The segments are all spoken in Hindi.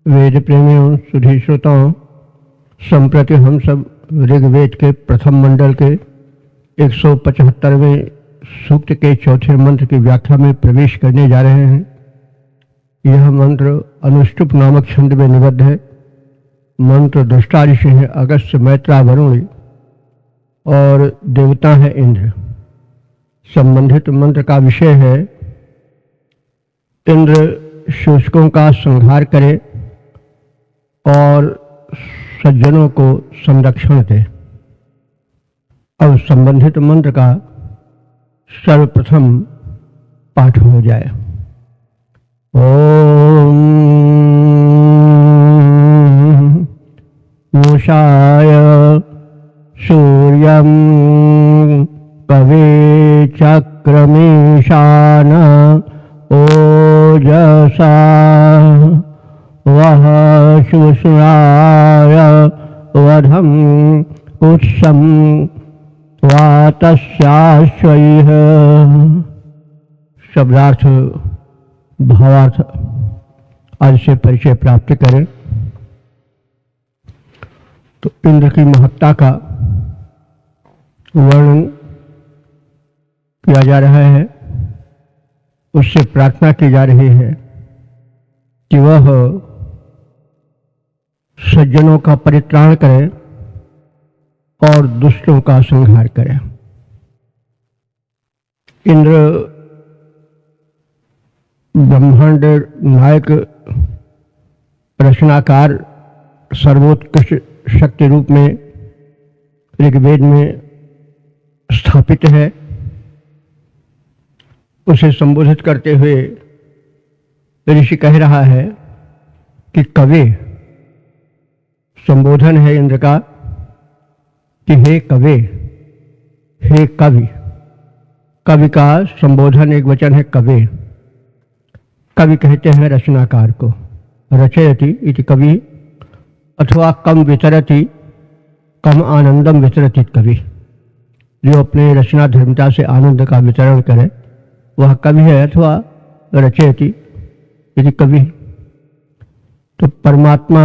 वेद प्रेमियों, सुधी श्रोताओं, संप्रति हम सब ऋग्वेद के प्रथम मंडल के 175वें सूक्त के चौथे मंत्र की व्याख्या में प्रवेश करने जा रहे हैं। यह मंत्र अनुष्टुप नामक छंद में निबद्ध है। मंत्र दृष्टा ऋषि है अगस्त्य, मैत्रा, वरुण और देवता है इंद्र। संबंधित मंत्र का विषय है इंद्र शोषकों का संहार करे और सज्जनों को संरक्षण दे। अब संबंधित मंत्र का सर्वप्रथम पाठ हो जाए। ओम मूषाय सूर्यं कवे चक्रमीशान ओजसा वह शुश्राय वधम कुत्सम वातस्याश्वयः। शब्दार्थ भावार्थ आज से परिचय प्राप्त करें तो इंद्र की महत्ता का वर्णन किया जा रहा है। उससे प्रार्थना की जा रही है कि वह सज्जनों का परित्राण करे और दुष्टों का संहार करे। इंद्र ब्रह्मांड नायक, रचनाकार, सर्वोत्कृष्ट शक्ति रूप में ऋग्वेद में स्थापित है। उसे संबोधित करते हुए ऋषि कह रहा है कि कवे, संबोधन है इंद्र का कि हे कवे, हे कवि। कवि का संबोधन एक वचन है कवे। कवि कहते हैं रचनाकार को। रचयति इति कवि अथवा कम वितरति, कम आनंदम वितरति कवि। जो अपने रचना धर्मता से आनंद का वितरण करे वह कवि है, अथवा रचयति इति कवि। तो परमात्मा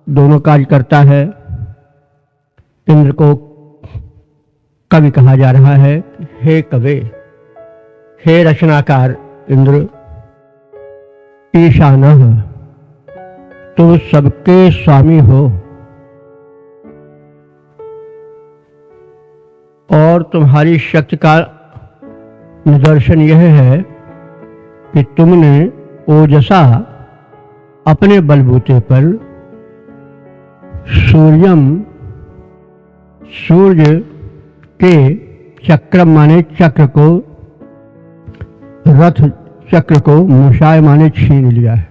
दोनों कार्य करता है। इंद्र को कवि कहा जा रहा है। हे कवे, हे रचनाकार इंद्र, ईशानः, तुम सबके स्वामी हो और तुम्हारी शक्ति का निदर्शन यह है कि तुमने ओजसा, अपने बलबूते पर, सूर्यम, सूर्य के, चक्रम माने चक्र को, रथ चक्र को, मूषाय माने छीन लिया है।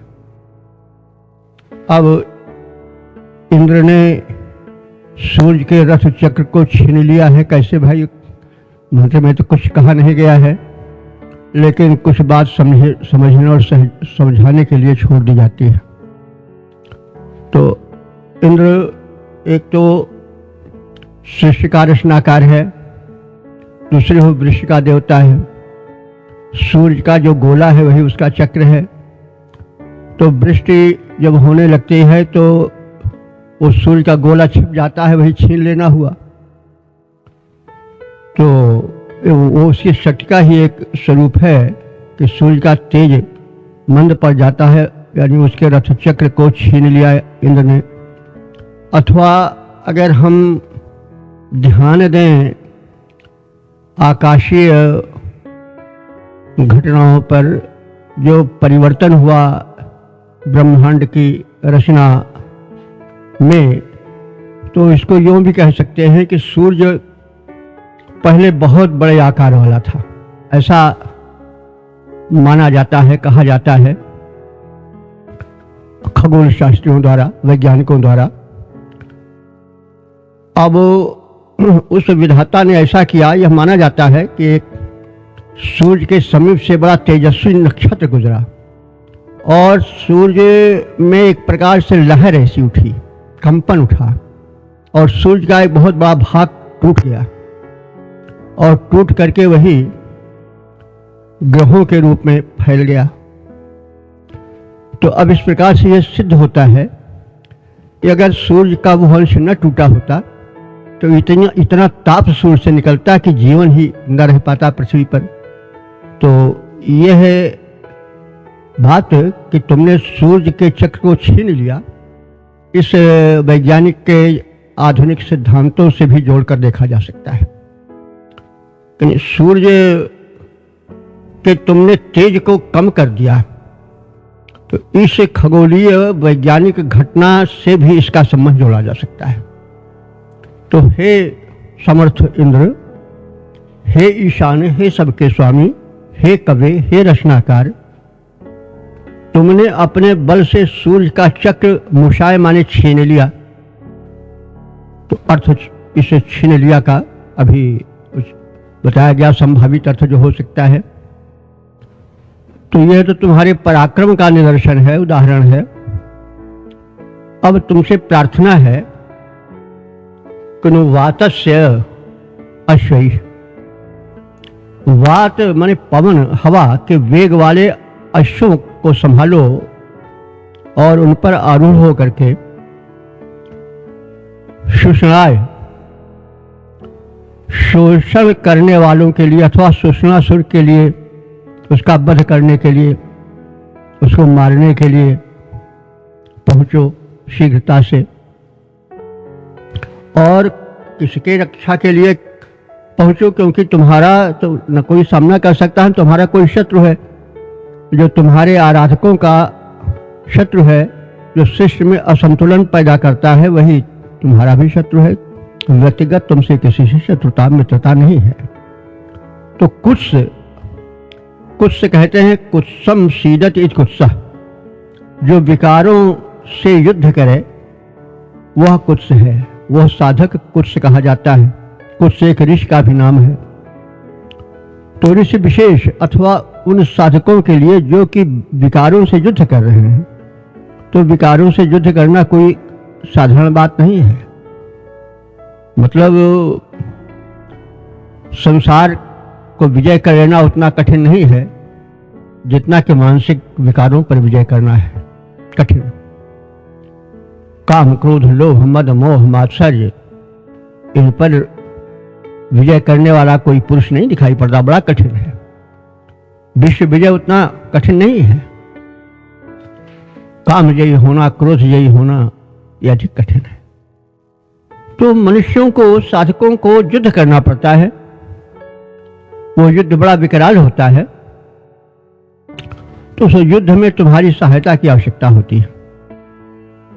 अब इंद्र ने सूर्य के रथ चक्र को छीन लिया है। कैसे भाई? मंत्र में तो कुछ कहा नहीं गया है, लेकिन कुछ बात समझने और समझाने के लिए छोड़ दी जाती है। तो इंद्र एक तो सृष्टि का रचनाकार है, दूसरे वो वृक्ष का देवता है। सूर्य का जो गोला है वही उसका चक्र है। तो वृष्टि जब होने लगती है तो वो सूर्य का गोला छिप जाता है, वही छीन लेना हुआ। तो वो उसकी शक्ति का ही एक स्वरूप है कि सूर्य का तेज मंद पड़ जाता है, यानी उसके रथ चक्र को छीन लिया इंद्र ने। अथवा अगर हम ध्यान दें आकाशीय घटनाओं पर, जो परिवर्तन हुआ ब्रह्मांड की रचना में, तो इसको यूं भी कह सकते हैं कि सूर्य पहले बहुत बड़े आकार वाला था, ऐसा माना जाता है, कहा जाता है खगोल शास्त्रियों द्वारा, वैज्ञानिकों द्वारा। अब उस विधाता ने ऐसा किया, यह माना जाता है कि एक सूर्य के समीप से बड़ा तेजस्वी नक्षत्र गुजरा और सूर्य में एक प्रकार से लहर ऐसी उठी, कंपन उठा और सूर्य का एक बहुत बड़ा भाग टूट गया और टूट करके वही ग्रहों के रूप में फैल गया। तो अब इस प्रकार से यह सिद्ध होता है कि अगर सूर्य का वो अंश न टूटा होता तो इतना ताप सूर्य से निकलता कि जीवन ही न रह पाता पृथ्वी पर। तो यह बात कि तुमने सूर्य के चक्र को छीन लिया, इस वैज्ञानिक के आधुनिक सिद्धांतों से भी जोड़कर देखा जा सकता है। यानी सूर्य के तुमने तेज को कम कर दिया, तो इस खगोलीय वैज्ञानिक घटना से भी इसका संबंध जोड़ा जा सकता है। तो हे समर्थ इंद्र, हे ईशान, हे सबके स्वामी, हे कवि, हे रचनाकार, तुमने अपने बल से सूर्य का चक्र मुशाय माने छीन लिया। तो अर्थ इसे छीन लिया का अभी बताया गया संभावित अर्थ जो हो सकता है। तो यह तो तुम्हारे पराक्रम का निदर्शन है, उदाहरण है। अब तुमसे प्रार्थना है कि वातस्य अश्वई, वात माने पवन, हवा के वेग वाले अश्वों को संभालो और उन पर आरूढ़ होकर के शोषणाय, शोषण करने वालों के लिए अथवा शोषणासुर के लिए, उसका वध करने के लिए, उसको मारने के लिए पहुंचो शीघ्रता से। और किसके रक्षा के लिए पहुंचो, क्योंकि तुम्हारा तो न कोई सामना कर सकता है, तुम्हारा कोई शत्रु है जो तुम्हारे आराधकों का शत्रु है, जो शिष्य में असंतुलन पैदा करता है, वही तुम्हारा भी शत्रु है। व्यक्तिगत तुमसे किसी से शत्रुता मित्रता नहीं है। तो कुत्स, कुत्स कहते हैं कुत्सम सीदत इति कुत्सः, जो विकारों से युद्ध करे वह कुत्स है, वह साधक कुत्स कहा जाता है। कुत्स एक ऋषि का भी नाम है। तो ऋषि विशेष अथवा उन साधकों के लिए जो कि विकारों से युद्ध कर रहे हैं। तो विकारों से युद्ध करना कोई साधारण बात नहीं है। मतलब संसार को विजय कर लेना उतना कठिन नहीं है जितना कि मानसिक विकारों पर विजय करना है कठिन। काम, क्रोध, लोभ, मद, मोह, मात्सर्य, इन पर विजय करने वाला कोई पुरुष नहीं दिखाई पड़ता, बड़ा कठिन है। विश्व विजय उतना कठिन नहीं है। काम जयी होना, क्रोध जयी होना, यह अधिक कठिन है। तो मनुष्यों को, साधकों को युद्ध करना पड़ता है। वो युद्ध बड़ा विकराल होता है। तो उस युद्ध में तुम्हारी सहायता की आवश्यकता होती है।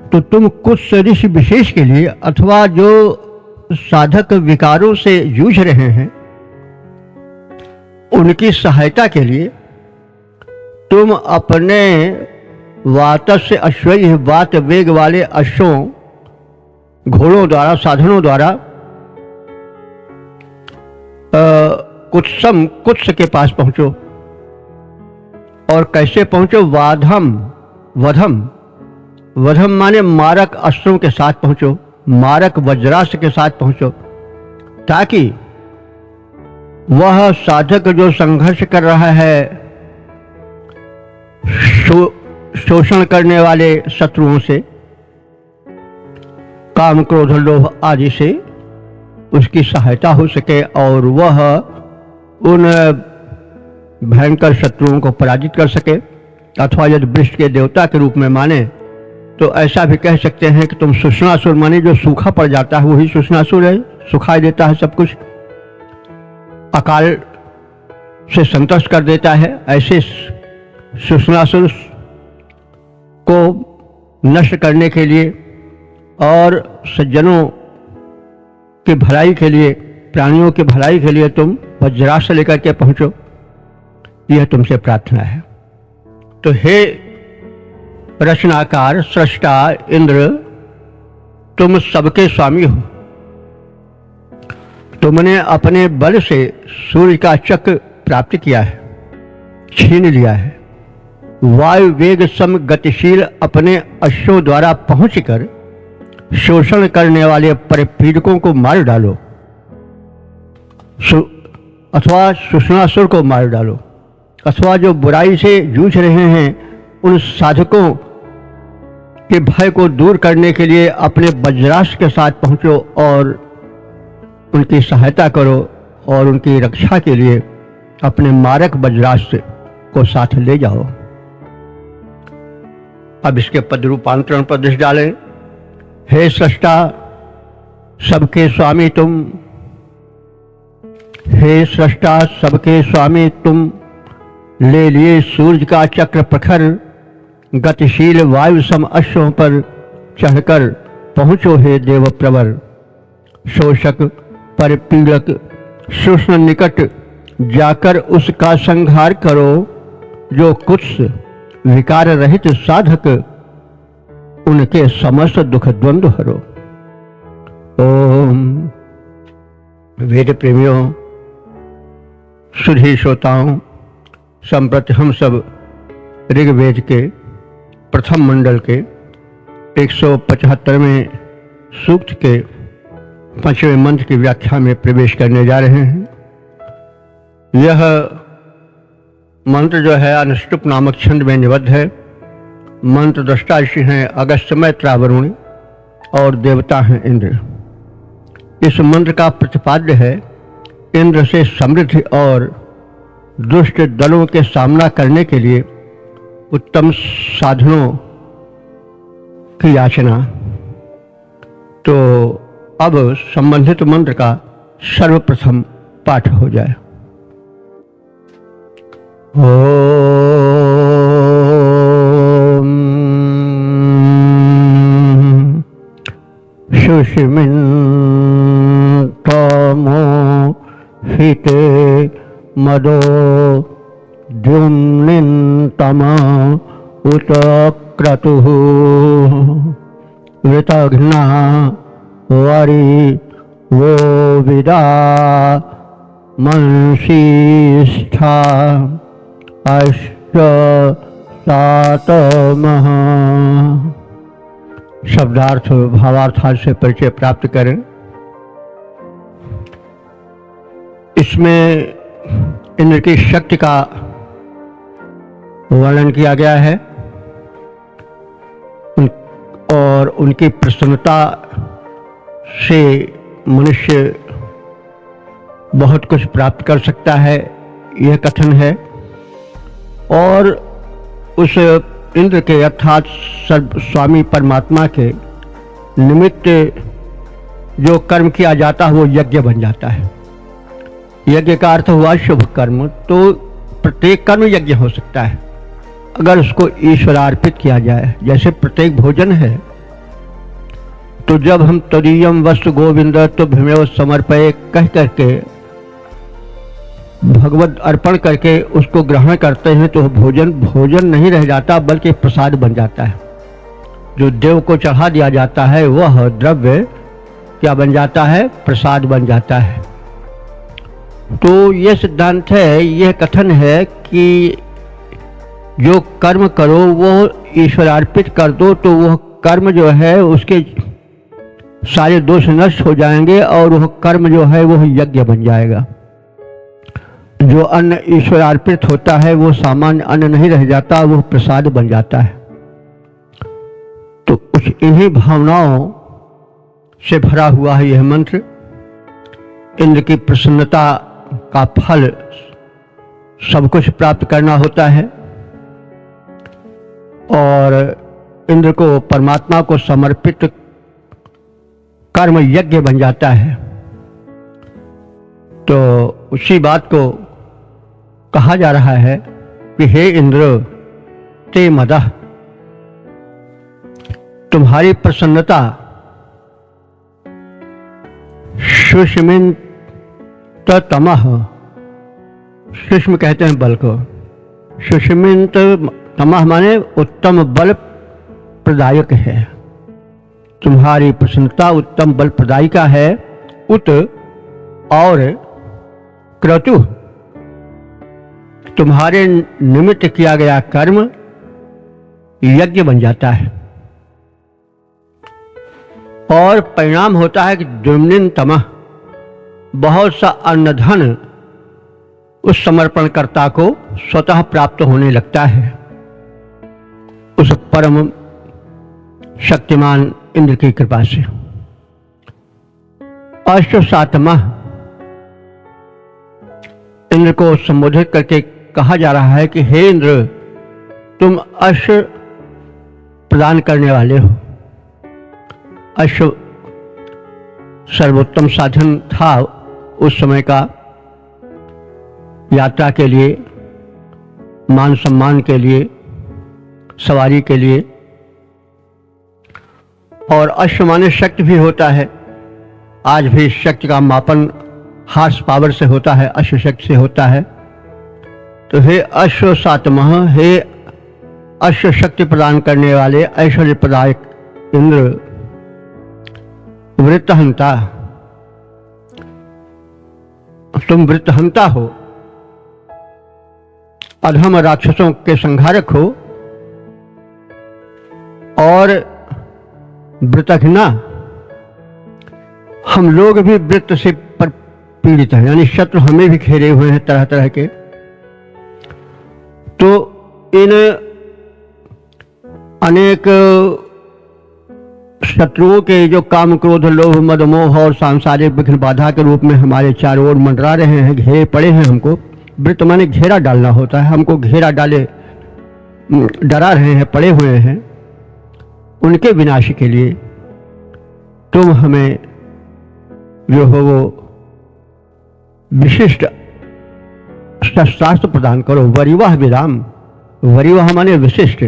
तो तुम कुछ ऋषि विशेष के लिए अथवा जो साधक विकारों से जूझ रहे हैं उनकी सहायता के लिए तुम अपने वातस्य अश्वैः, वात वेग वाले अश्वों, घोड़ों द्वारा, साधनों द्वारा कुत्सम, कुत्स के पास पहुंचो। और कैसे पहुंचो? वाधम, वधम, वधम माने मारक अस्त्रों के साथ पहुंचो, मारक वज्रास्त्र के साथ पहुंचो, ताकि वह साधक जो संघर्ष कर रहा है शोषण करने वाले शत्रुओं से, काम, क्रोध, लोभ आदि से, उसकी सहायता हो सके और वह उन भयंकर शत्रुओं को पराजित कर सके। अथवा यदि वृक्ष के देवता के रूप में माने तो ऐसा भी कह सकते हैं कि तुम शुष्णासुर माने जो सूखा पड़ जाता है वही शुष्णासुर है, सुखाई देता है सब कुछ, अकाल से संतुष्ट कर देता है। ऐसे शुष्णासुर को नष्ट करने के लिए और सज्जनों की भलाई के लिए, प्राणियों की भलाई के लिए तुम वज्रास्त्र लेकर के पहुंचो, यह तुमसे प्रार्थना है। तो हे रचनाकार, सृष्टा इंद्र, तुम सबके स्वामी हो। तुमने अपने बल से सूर्य का चक्र प्राप्त किया है, छीन लिया है। वायु वेग सम गतिशील अपने अश्वों द्वारा पहुंचकर शोषण करने वाले परिपीड़कों को मार डालो। अथवा सुषमासुर को मार डालो, अथवा जो बुराई से जूझ रहे हैं उन साधकों के भय को दूर करने के लिए अपने वज्रास्त्र के साथ पहुंचो और उनकी सहायता करो और उनकी रक्षा के लिए अपने मारक वज्रास्त्र को साथ ले जाओ। अब इसके पद रूपांतरण पर दृष्टि डालें। हे सृष्टा सबके स्वामी तुम, हे सृष्टा सबके स्वामी तुम, ले लिए सूर्य का चक्र प्रखर, गतिशील वायु सम अश्वों पर चढ़कर पहुँचो हे देव प्रवर। शोषक परिपीड़क शुष्ण निकट जाकर उसका संहार करो, जो कुछ विकार रहित साधक उनके समस्त दुख द्वंद्व हरो। ओम। वेद प्रेमियों, सुधी श्रोताओं, संप्रति हम सब ऋग्वेद के प्रथम मंडल के 175वें सूक्त के 5वें मंत्र की व्याख्या में प्रवेश करने जा रहे हैं। यह मंत्र जो है अनुष्टुप नामक छंद में निबद्ध है। मंत्र दृष्टा ऋषि हैं अगस्त्य, मैत्रा, वरुण और देवता हैं इंद्र। इस मंत्र का प्रतिपाद्य है इंद्र से समृद्धि और दुष्ट दलों के सामना करने के लिए उत्तम साधनों की याचना। तो अब संबंधित मंत्र का सर्वप्रथम पाठ हो जाए। ओम सुषिमिन्तमो हिते मदो द्युम्निन्तमा उत क्रतुः वृतघ्ना वरि वो विदा मंसीष्ठा अश्व सातमः। शब्दार्थ भावार्थार्थ से परिचय प्राप्त करें। इसमें इंद्र की शक्ति का वर्णन किया गया है और उनकी प्रसन्नता से मनुष्य बहुत कुछ प्राप्त कर सकता है, यह कथन है। और उस इंद्र के अर्थात सर्व स्वामी परमात्मा के निमित्त जो कर्म किया जाता है वो यज्ञ बन जाता है। यज्ञ का अर्थ हुआ शुभ कर्म। तो प्रत्येक कर्म यज्ञ हो सकता है अगर उसको ईश्वरार्पित किया जाए। जैसे प्रत्येक भोजन है, तो जब हम तदीयम वस्तु गोविंद तो भीमेव समर्पये कह करके भगवत अर्पण करके उसको ग्रहण करते हैं तो भोजन नहीं रह जाता बल्कि प्रसाद बन जाता है। जो देव को चढ़ा दिया जाता है वह द्रव्य क्या बन जाता है? प्रसाद बन जाता है। तो यह सिद्धांत है, यह कथन है कि जो कर्म करो वो ईश्वरार्पित कर दो तो वह कर्म जो है उसके सारे दोष नष्ट हो जाएंगे और वह कर्म जो है वह यज्ञ बन जाएगा। जो अन्न ईश्वरार्पित होता है वो सामान्य अन्न नहीं रह जाता, वह प्रसाद बन जाता है। तो कुछ इन्हीं भावनाओं से भरा हुआ है यह मंत्र। इंद्र की प्रसन्नता का फल सब कुछ प्राप्त करना होता है और इंद्र को परमात्मा को समर्पित कर्म यज्ञ बन जाता है। तो उसी बात को कहा जा रहा है कि हे इंद्र ते मदः, तुम्हारी प्रसन्नता सुष्मित तमः, सुष्म कहते हैं बल को, सुष्मित तमः माने उत्तम बल प्रदायक है। तुम्हारी प्रसन्नता उत्तम बल प्रदायिका है। उत और क्रतु, तुम्हारे निमित्त किया गया कर्म यज्ञ बन जाता है और परिणाम होता है कि द्युम्निन तमः, बहुत सा अन्नधन उस समर्पणकर्ता को स्वतः प्राप्त होने लगता है उस परम शक्तिमान इंद्र की कृपा से। अश्व-सातमा इंद्र को संबोधित करके कहा जा रहा है कि हे इंद्र, तुम अश्व प्रदान करने वाले हो। अश्व सर्वोत्तम साधन था उस समय का, यात्रा के लिए, मान सम्मान के लिए, सवारी के लिए। और अश्व माने शक्ति भी होता है। आज भी शक्ति का मापन हार्स पावर से होता है, अश्व शक्ति से होता है। तो हे अश्व सातमः, हे अश्व शक्ति प्रदान करने वाले ऐश्वर्य प्रदायक इंद्र, वृत्तहंता, तुम वृत्तहंता हो, अधम राक्षसों के संहारक हो और वृतघ्ना, हम लोग भी वृत्त से पर पीड़ित हैं, यानी शत्रु हमें भी घेरे हुए हैं तरह तरह के। तो इन अनेक शत्रुओं के जो काम, क्रोध, लोभ, मद, मोह और सांसारिक विघ्न बाधा के रूप में हमारे चारों ओर मंडरा रहे हैं, घेरे पड़े हैं हमको। वृत्त माने घेरा डालना होता है, हमको घेरा डाले डरा रहे हैं, पड़े हुए हैं। उनके विनाश के लिए तुम हमें जो हो वो विशिष्ट शस्त्रास्त्र प्रदान करो। वरिवाह विराम, वरिवाह माने विशिष्ट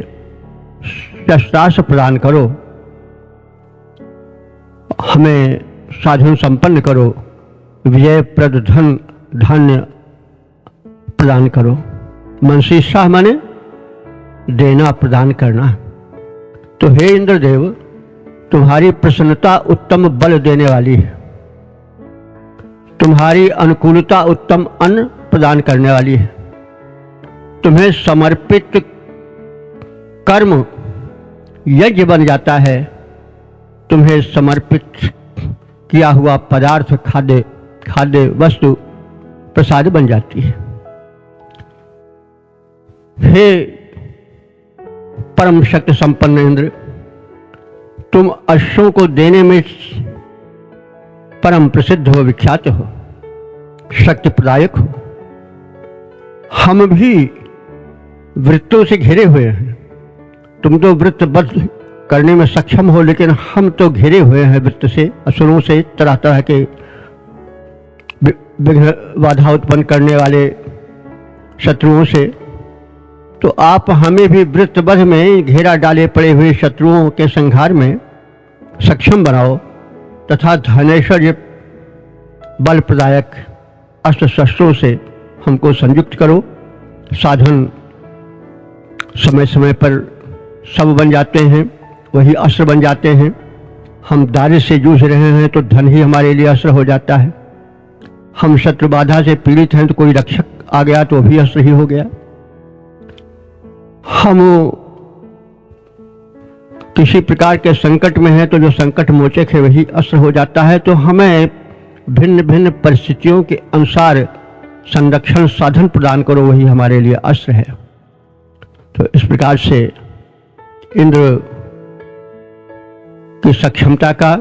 शस्त्रास्त्र प्रदान करो, हमें साधन संपन्न करो, विजय प्रद धन धान्य प्रदान करो। मनसीसा माने देना, प्रदान करना। तो हे इंद्रदेव, तुम्हारी प्रसन्नता उत्तम बल देने वाली है, तुम्हारी अनुकूलता उत्तम अन्न प्रदान करने वाली है। तुम्हें समर्पित कर्म यज्ञ बन जाता है, तुम्हें समर्पित किया हुआ पदार्थ, खाद्य वस्तु प्रसाद बन जाती है। हे परम शक्ति संपन्न इंद्र, तुम अश्वों को देने में परम प्रसिद्ध हो, विख्यात हो, शक्ति प्रदायक हो। हम भी वृत्तों से घिरे हुए हैं। तुम तो वृत्तबद्ध करने में सक्षम हो, लेकिन हम तो घिरे हुए हैं वृत्त से, असुरों से, तरह तरह के विघ्न बाधा उत्पन्न करने वाले शत्रुओं से। तो आप हमें भी वृत्तबद्ध में घेरा डाले पड़े हुए शत्रुओं के संहार में सक्षम बनाओ, तथा धनैश्वर्य बल प्रदायक अस्त्र शस्त्रों से हमको संयुक्त करो। साधन समय समय पर सब बन जाते हैं, वही अस्त्र बन जाते हैं। हम दारिद्र्य से जूझ रहे हैं तो धन ही हमारे लिए अस्त्र हो जाता है। हम शत्रु बाधा से पीड़ित हैं तो कोई रक्षक आ गया तो भी अस्त्र ही हो गया। हम किसी प्रकार के संकट में हैं तो जो संकट मोचक है वही अस्त्र हो जाता है। तो हमें भिन्न भिन्न परिस्थितियों के अनुसार संरक्षण साधन प्रदान करो, वही हमारे लिए अस्त्र है। तो इस प्रकार से इंद्र की सक्षमता का,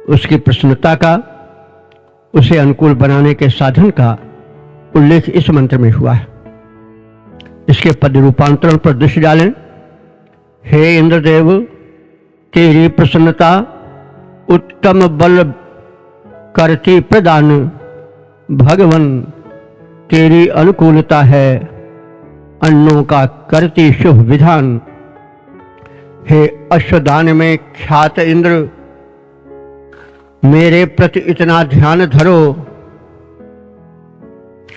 उसकी प्रसन्नता का, उसे अनुकूल बनाने के साधन का उल्लेख इस मंत्र में हुआ है। इसके पद रूपांतरण पर दृष्टि डालें। हे इंद्रदेव, तेरी प्रसन्नता उत्तम बल करती प्रदान, भगवन तेरी अनुकूलता है अन्नों का करती शुभ विधान। हे अश्वदान में ख्यात इंद्र, मेरे प्रति इतना ध्यान धरो,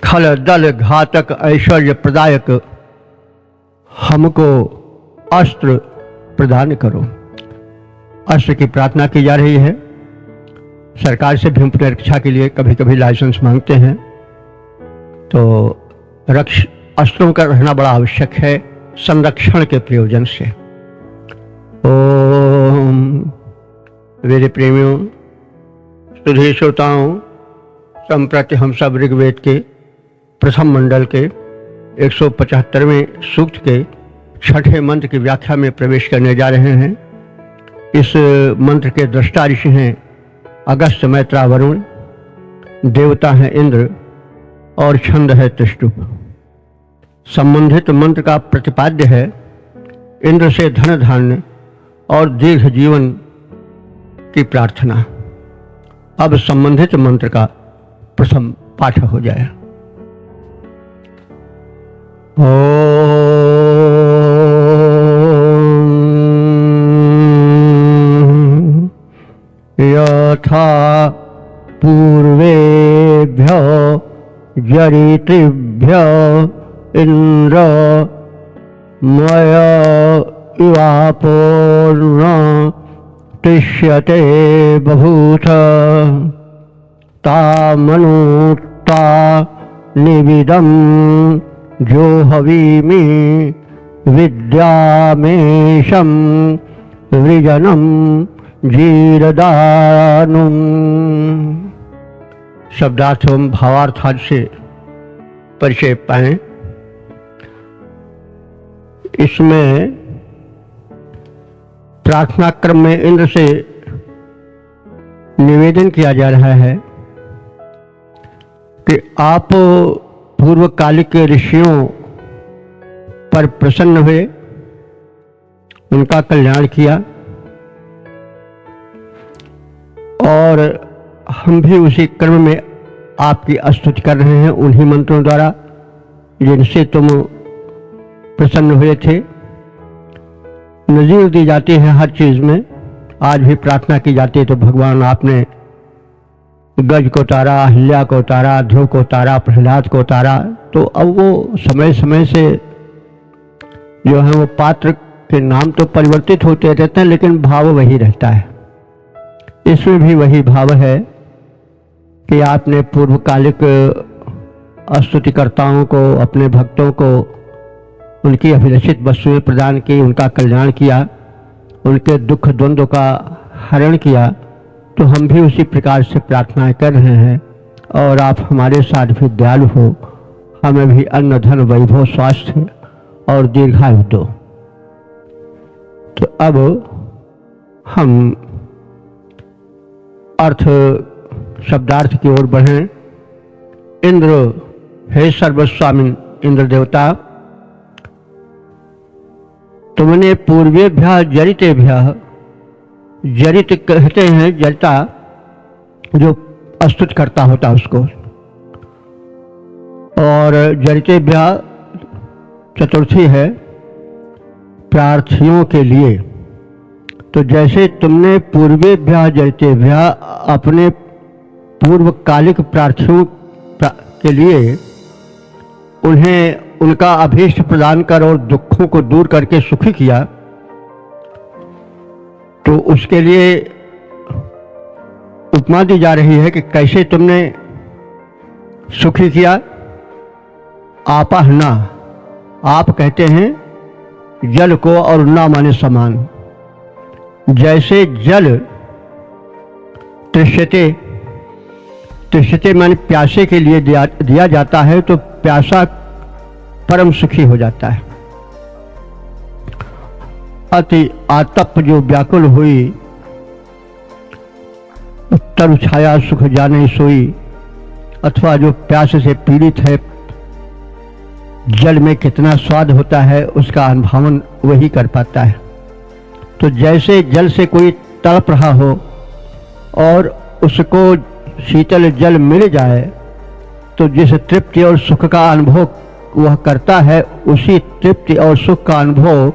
खल दल घातक ऐश्वर्य प्रदायक हमको अस्त्र प्रदान करो। अस्त्र की प्रार्थना की जा रही है। सरकार से भी हम रक्षा के लिए कभी कभी लाइसेंस मांगते हैं, तो अस्त्रों का रहना बड़ा आवश्यक है संरक्षण के प्रयोजन से। ओम वेद प्रेमियों, सुधी श्रोताओं, संप्रति हम सब ऋग्वेद के प्रथम मंडल के 175वें सूक्त के छठे मंत्र की व्याख्या में प्रवेश करने जा रहे हैं। इस मंत्र के दृष्टा ऋषि हैं अगस्त्य, मैत्रा, वरुण, देवता हैं इंद्र और छंद है त्रिष्टुप। संबंधित मंत्र का प्रतिपाद्य है इंद्र से धन धान्य और दीर्घ जीवन की प्रार्थना। अब संबंधित मंत्र का प्रथम पाठ हो जाए। यथा पूर्वेभ्यो जरितृभ्यो इंद्र मया इवापोर्न तिष्यते बभूथ तामनुता निविदं जोहवीमि विद्यामेशं वृजनं जीरदानुं। शब्दार्थ एवं भावार्थाद से परिचय पाएं। इसमें प्रार्थना क्रम में इंद्र से निवेदन किया जा रहा है कि आप पूर्वकालिक के ऋषियों पर प्रसन्न हुए, उनका कल्याण किया और हम भी उसी क्रम में आपकी स्तुति कर रहे हैं उन्हीं मंत्रों द्वारा जिनसे तुम प्रसन्न हुए थे। नजीर दी जाती है हर चीज में। आज भी प्रार्थना की जाती है तो भगवान आपने गज को तारा, अहिल्या को तारा, ध्रुव को तारा, प्रहलाद को तारा। तो अब वो समय समय से जो है वो पात्र के नाम तो परिवर्तित होते रहते हैं लेकिन भाव वही रहता है। इसमें भी वही भाव है कि आपने पूर्वकालिक स्तुतिकर्ताओं को, अपने भक्तों को उनकी अभिलषित वस्तुएं प्रदान की, उनका कल्याण किया, उनके दुख द्वंद्व का हरण किया। तो हम भी उसी प्रकार से प्रार्थनाएं कर रहे हैं और आप हमारे साथ भी दयालु हो, हमें भी अन्न धन वैभव स्वास्थ्य और दीर्घायु दो। तो अब हम अर्थ शब्दार्थ की ओर बढ़ें। इंद्र, हे सर्वस्वामी इंद्र देवता, तुमने पूर्वेभ्यः जरितेभ्यः, जरित कहते हैं जरिता जो स्तुत करता होता उसको, और जरितेभ्यः चतुर्थी है प्रार्थियों के लिए। तो जैसे तुमने पूर्वेभ्यः जरितेभ्यः अपने पूर्वकालिक प्रार्थियों के लिए उन्हें उनका अभीष्ट प्रदान कर और दुखों को दूर करके सुखी किया, तो उसके लिए उपमा दी जा रही है कि कैसे तुमने सुखी किया। आपह ना, आप कहते हैं जल को और ना माने समान। जैसे जल तृष्यते, तृष्यते माने प्यासे के लिए दिया जाता है तो प्यासा परम सुखी हो जाता है। अति आतप जो व्याकुल हुई, उत्तर छाया सुख जाने सोई, अथवा जो प्यास से पीड़ित है, जल में कितना स्वाद होता है उसका अनुभवन वही कर पाता है। तो जैसे जल से कोई तड़प रहा हो और उसको शीतल जल मिल जाए तो जिस तृप्ति और सुख का अनुभव वह करता है, उसी तृप्ति और सुख का अनुभव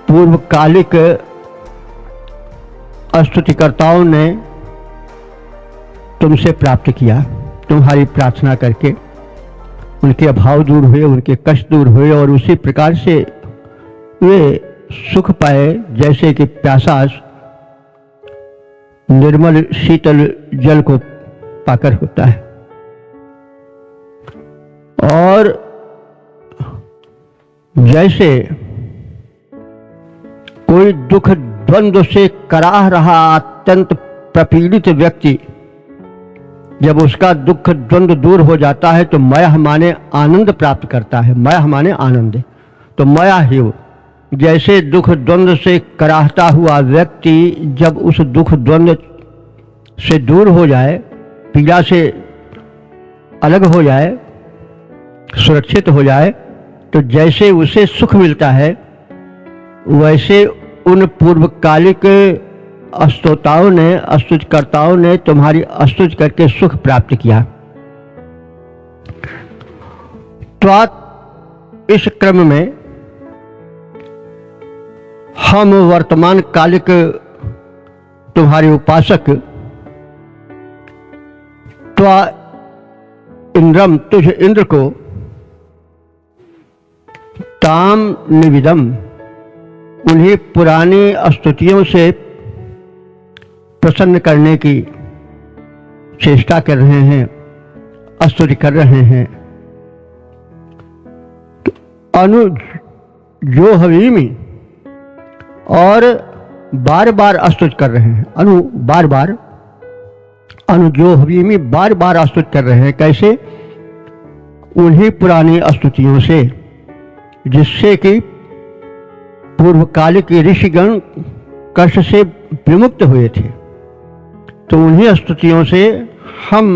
पूर्वकालिक स्तुतिकर्ताओं ने तुमसे प्राप्त किया। तुम्हारी प्रार्थना करके उनके अभाव दूर हुए, उनके कष्ट दूर हुए और उसी प्रकार से वे सुख पाए जैसे कि प्यासा निर्मल शीतल जल को पाकर होता है। और जैसे कोई दुख द्वंद्व से कराह रहा अत्यंत प्रपीड़ित व्यक्ति जब उसका दुख द्वंद्व दूर हो जाता है तो मयः माने आनंद प्राप्त करता है। मयः माने आनंद, तो मया ही जैसे दुख द्वंद्व से कराहता हुआ व्यक्ति जब उस दुख द्वंद्व से दूर हो जाए, पीड़ा से अलग हो जाए, सुरक्षित हो जाए, तो जैसे उसे सुख मिलता है वैसे उन पूर्वकालिक स्तोताओं ने, स्तुतिकर्ताओं ने तुम्हारी स्तुति करके सुख प्राप्त किया। तो इस क्रम में हम वर्तमान कालिक तुम्हारे उपासक त्वा इंद्रम, तुझ इंद्र को ताम निविदम, उन्हीं पुरानी स्तुतियों से प्रसन्न करने की चेष्टा कर रहे हैं, स्तुति कर रहे हैं। अनु जो हवीमी, और बार बार स्तुति कर रहे हैं। अनु बार बार, अनु जो हवीमी बार बार स्तुति कर रहे हैं। कैसे? उन्हीं पुरानी स्तुतियों से जिससे कि पूर्वकालिक ऋषिगण कष्ट से विमुक्त हुए थे। तो उन्हीं स्तुतियों से हम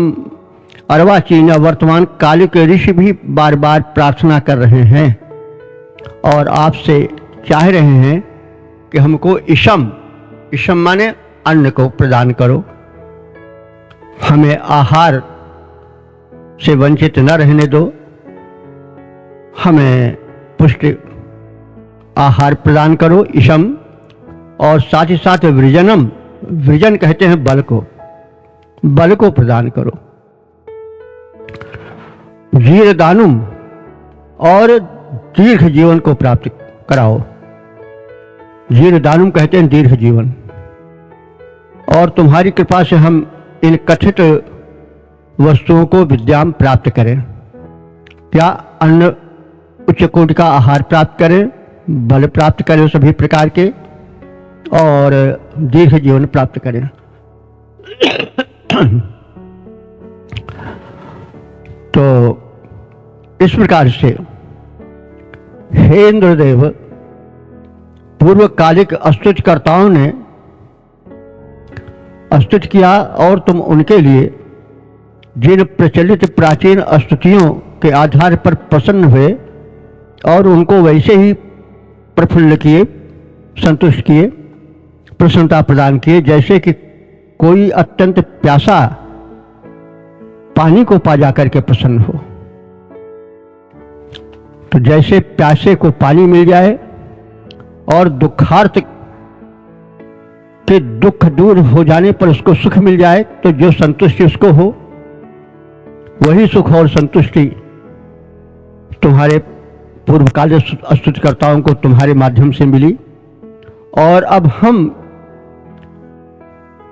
अर्वाचीन वर्तमान कालिक ऋषि भी बार बार प्रार्थना कर रहे हैं और आपसे चाह रहे हैं कि हमको इशम, इशम माने अन्न को प्रदान करो, हमें आहार से वंचित न रहने दो, हमें पुष्टि आहार प्रदान करो, इशम, और साथ ही साथ वृजनम, वृजन कहते हैं बल को, बल को प्रदान करो। जीरदानुम, और दीर्घ जीवन को प्राप्त कराओ। जीरदानुम कहते हैं दीर्घ जीवन। और तुम्हारी कृपा से हम इन कथित वस्तुओं को विद्याम प्राप्त करें। क्या? अन्न, उच्च कोटि का आहार प्राप्त करें, बल प्राप्त करें सभी प्रकार के, और दीर्घ जीवन प्राप्त करें। तो इस प्रकार से हे इंद्रदेव, पूर्वकालिक स्तुतिकर्ताओं ने स्तुति किया और तुम उनके लिए जिन प्रचलित प्राचीन स्तुतियों के आधार पर प्रसन्न हुए और उनको वैसे ही प्रफुल्ल किए, संतुष्ट किए, प्रसन्नता प्रदान किए, जैसे कि कोई अत्यंत प्यासा पानी को पा जाकर के प्रसन्न हो। तो जैसे प्यासे को पानी मिल जाए और दुखार्त के दुख दूर हो जाने पर उसको सुख मिल जाए, तो जो संतुष्टि उसको हो वही सुख और संतुष्टि तुम्हारे पूर्वकाल स्तुतिकर्ताओं को तुम्हारे माध्यम से मिली। और अब हम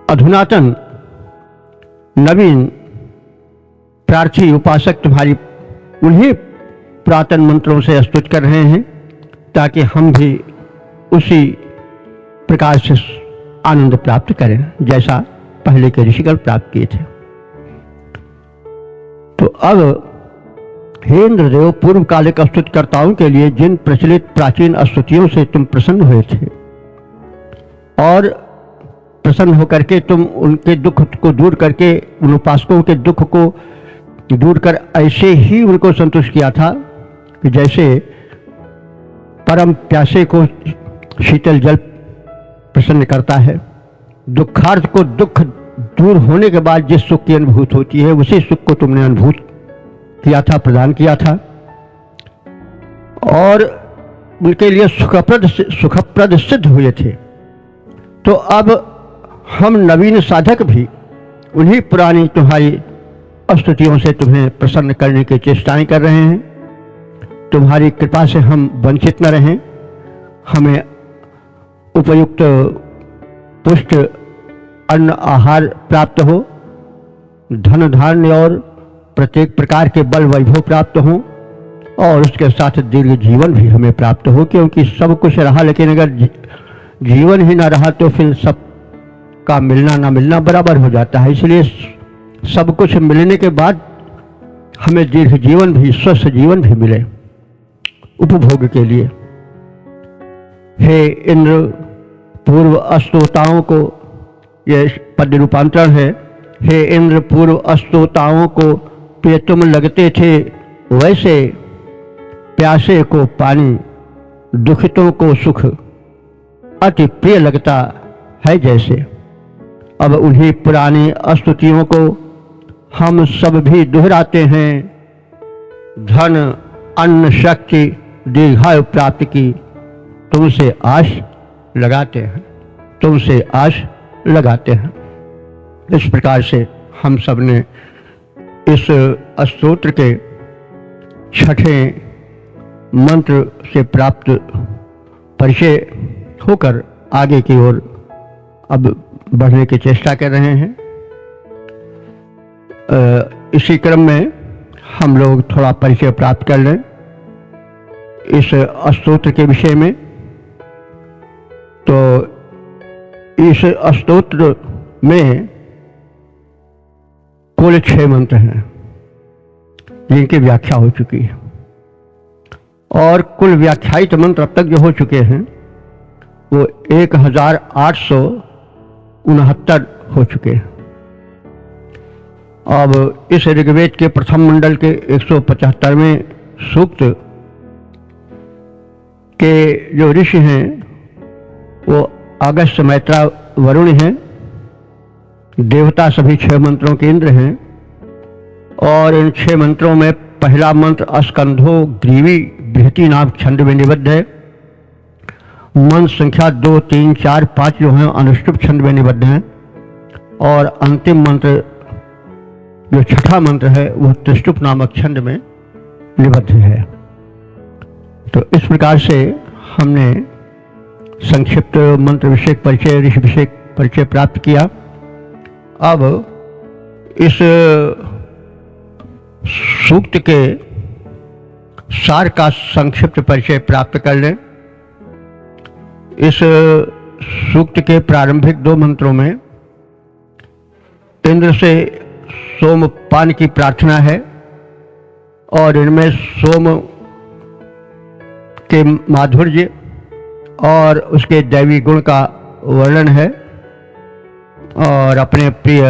अधुनातन नवीन प्रार्थी उपासक तुम्हारी उन्हीं पुरातन मंत्रों से स्तुति कर रहे हैं, ताकि हम भी उसी प्रकार से आनंद प्राप्त करें जैसा पहले के ऋषिगण प्राप्त किए थे। तो अब हे इंद्रदेव, पूर्वकालिक स्तुतिकर्ताओं के लिए जिन प्रचलित प्राचीन स्तुतियों से तुम प्रसन्न हुए थे और प्रसन्न होकर के तुम उनके दुख को दूर करके, उन उपासकों के दुख को दूर कर ऐसे ही उनको संतुष्ट किया था कि जैसे परम प्यासे को शीतल जल प्रसन्न करता है, दुखार्थ को दुख दूर होने के बाद जिस सुख की अनुभूति होती है उसी सुख को तुमने अनुभूत किया था, प्रदान किया था, और उनके लिए सुखप्रद सिद्ध हुए थे। तो अब हम नवीन साधक भी उन्हीं पुरानी तुम्हारी स्तुतियों से तुम्हें प्रसन्न करने की चेष्टाएं कर रहे हैं। तुम्हारी कृपा से हम वंचित न रहें, हमें उपयुक्त पुष्ट अन्न आहार प्राप्त हो, धन धान्य और प्रत्येक प्रकार के बल वैभव प्राप्त हो, और उसके साथ दीर्घ जीवन भी हमें प्राप्त हो। क्योंकि सब कुछ रहा लेकिन अगर जीवन ही ना रहा तो फिर सब का मिलना ना मिलना बराबर हो जाता है। इसलिए सब कुछ मिलने के बाद हमें दीर्घ जीवन भी, स्वस्थ जीवन भी मिले उपभोग के लिए। हे इंद्र, पूर्व अस्तोताओं को, यह पद रूपांतरण है, हे इंद्र पूर्व अस्तोताओं को प्रिय तुम लगते थे, वैसे प्यासे को पानी, दुखितों को सुख अति प्रिय लगता है जैसे। अब उन्हीं पुरानी स्तुतियों को हम सब भी दोहराते हैं। धन, अन्न, शक्ति, दीर्घायु प्राप्त की तुमसे आश लगाते हैं, तुमसे आश लगाते हैं। इस प्रकार से हम सब ने इस स्तोत्र के छठे मंत्र से प्राप्त परिचय होकर आगे की ओर अब बढ़ने की चेष्टा कर रहे हैं। इसी क्रम में हम लोग थोड़ा परिचय प्राप्त कर लें इस स्तोत्र के विषय में। तो इस स्तोत्र में कुल 6 मंत्र हैं जिनकी व्याख्या हो चुकी है, और कुल व्याख्यायित मंत्र अब तक जो हो चुके हैं वो 1869 हो चुके हैं। अब इस ऋग्वेद के प्रथम मंडल के 175वें सूक्त के जो ऋषि हैं वो अगस्त्य, मैत्रा, वरुण हैं। देवता सभी 6 मंत्रों के इंद्र हैं, और इन 6 मंत्रों में पहला मंत्र स्कंधो ग्रीवी बृहति नाम छंद में निबद्ध है। मंत्र संख्या 2, 3, 4, 5 जो हैं अनुष्टुप छंद में निबद्ध हैं, और अंतिम मंत्र जो छठा मंत्र है वह त्रिष्टुप नामक छंद में निबद्ध है। तो इस प्रकार से हमने संक्षिप्त मंत्र विषयक परिचय, ऋषि विषयक परिचय प्राप्त किया। अब इस सूक्त के सार का संक्षिप्त परिचय प्राप्त कर लें। इस सूक्त के प्रारंभिक 2 मंत्रों में इंद्र से सोमपान की प्रार्थना है, और इनमें सोम के माधुर्य और उसके दैवी गुण का वर्णन है, और अपने प्रिय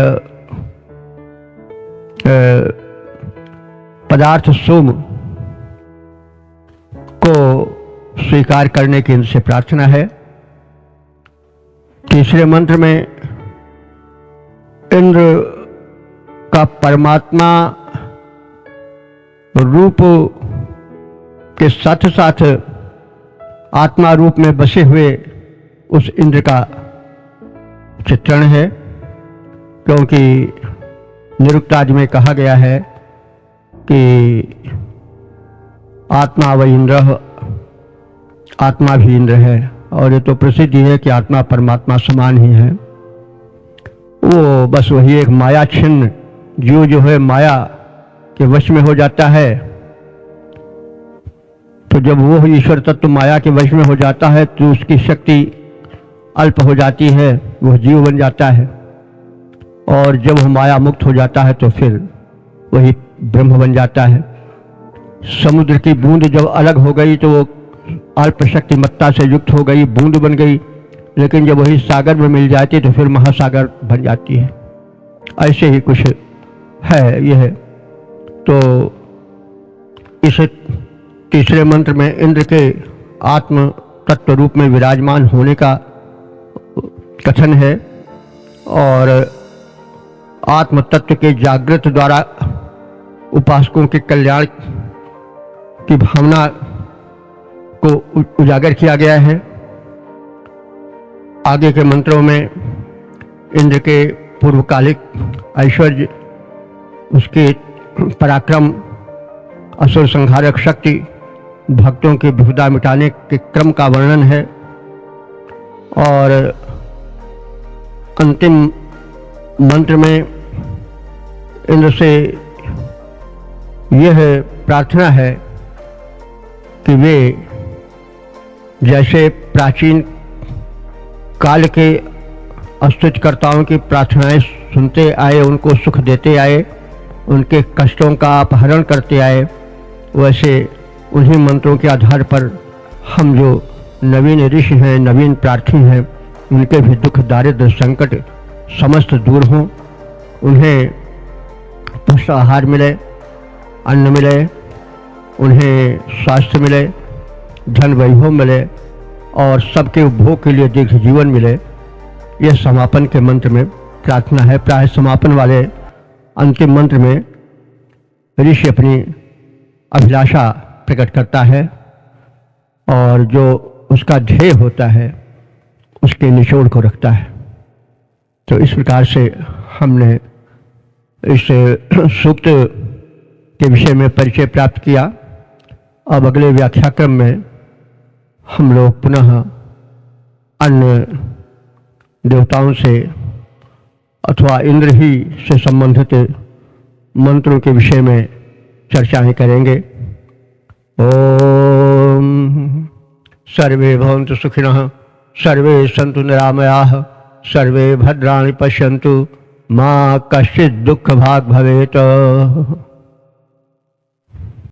पदार्थ सोम को स्वीकार करने की इनसे प्रार्थना है। तीसरे मंत्र में इंद्र का परमात्मा रूप के साथ साथ आत्मा रूप में बसे हुए उस इंद्र का चित्रण है, क्योंकि निरुक्ताज में कहा गया है कि आत्मा व इंद्र, आत्मा भी इंद्र है, और ये तो प्रसिद्धि है कि आत्मा परमात्मा समान ही है। वो बस वही एक माया छिन्न जीव जो है माया के वश में हो जाता है। तो जब वो ईश्वर तत्व माया के वश में हो जाता है तो उसकी शक्ति अल्प हो जाती है, वह जीव बन जाता है, और जब वह माया मुक्त हो जाता है तो फिर वही ब्रह्म बन जाता है। समुद्र की बूंद जब अलग हो गई तो वो अल्प शक्तिमत्ता से युक्त हो गई, बूंद बन गई, लेकिन जब वही सागर में मिल जाती तो फिर महासागर बन जाती है। ऐसे ही कुछ है यह। तो इस तीसरे मंत्र में इंद्र के आत्म तत्व रूप में विराजमान होने का कथन है, और आत्म तत्व के जागृत द्वारा उपासकों के कल्याण की भावना को उजागर किया गया है। आगे के मंत्रों में इंद्र के पूर्वकालिक ऐश्वर्य, उसके पराक्रम, असुर संहारक शक्ति, भक्तों की विपदा मिटाने के क्रम का वर्णन है, और अंतिम मंत्र में इंद्र से यह प्रार्थना है कि वे जैसे प्राचीन काल के स्तुतिकर्ताओं की प्रार्थनाएं सुनते आए, उनको सुख देते आए, उनके कष्टों का अपहरण करते आए, वैसे उन्हीं मंत्रों के आधार पर हम जो नवीन ऋषि हैं, नवीन प्रार्थी हैं, उनके भी दुख दारिद्र संकट समस्त दूर हों, उन्हें पुष्ट आहार मिले, अन्न मिले, उन्हें स्वास्थ्य मिले, धन वैभव मिले और सबके उपभोग के लिए दीर्घ जीवन मिले। यह समापन के मंत्र में प्रार्थना है। प्राय समापन वाले अंतिम मंत्र में ऋषि अपनी अभिलाषा प्रकट करता है और जो उसका ध्येय होता है उसके निचोड़ को रखता है। तो इस प्रकार से हमने इस सूक्त के विषय में परिचय प्राप्त किया। अब अगले व्याख्याक्रम में हम लोग पुनः अन्य देवताओं से अथवा इंद्र ही से संबंधित मंत्रों के विषय में चर्चाएं करेंगे। ओम सर्वे भवन्तु सुखिनः, सर्वे सन्तु निरामयाः, सर्वे भद्राणि पश्यन्तु, मा कश्चित् दुःख भाग् भवेत्।